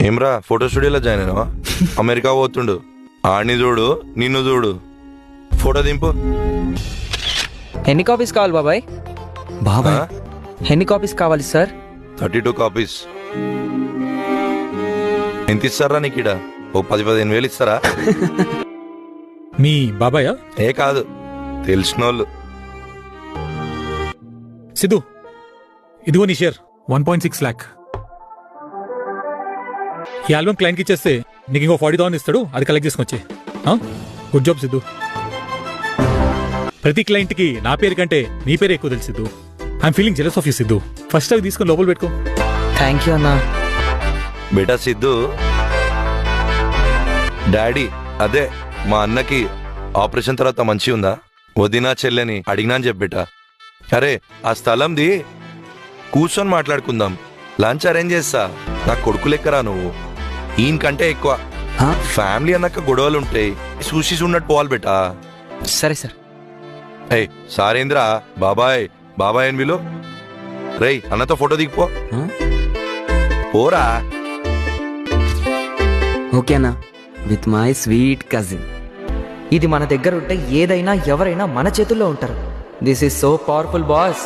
ఏమ్రా ఫోటో స్టూడియోలో join అయినావా? America పోతుండు. ఆడిని చూడు, నిన్ను చూడు. ఫోటో దింపు. ఎన్ని కాపీస్ కావాలి బాబాయ్? బాబాయ్ ఎన్ని కాపీస్ కావాలి సార్? 32 కాపీస్. ఎంత ఇస్తారా నీకు? ఇడ ఓ 10-15 వేలు ఇస్తారా? మీ బాబాయా? ఏ కాదు, తెలిసిన వాళ్ళు. సిద్ధు, ఇదిగో నీ షేర్ 1.6 lakh. ఈ ఆల్బమ్ క్లయింట్కి ఇచ్చేస్తే నీకు ఇంకో 40,000 ఇస్తాడు, అది కలెక్ట్ చేసుకొచ్చే. Good job Siddhu. ప్రతి క్లయింట్కి నా పేరు కంటే నీ పేరు ఎక్కువ తెలుసు Siddhu. I'm feeling jealous of you Siddhu. First అవి తీసుకొని లోపల పెట్టుకో. థ్యాంక్ యూ అన్నా. బేటా సిద్ధు, డాడీ అదే మా అన్నకి ఆపరేషన్ తర్వాత మంచి ఉందా? వదినా చెల్లెని అడిగినా అని చెప్పేటా. అరే ఆ స్థలంది కూర్చొని మాట్లాడుకుందాం. లంచ్ అరేంజ్ చేస్తా. నా కొడుకు లెక్కరా నువ్వు. ఈయన కంటే ఎక్కువ. ఫ్యామిలీ అన్నాక గొడవలు ఉంటాయి, చూసి ఉన్నట్టు పోవాలి బేటా. సరే సార్. ఏ సారేంద్రా, బాబాయ్ బాబాయ్ అని విలు. రేయ్ అన్నతో ఫోటో దిగిపో. పోరా. ఓకేనా? With my sweet cousin. ఇది మన దగ్గర ఉంటే ఏదైనా ఎవరైనా మన చేతుల్లో ఉంటారు. This is so powerful boss.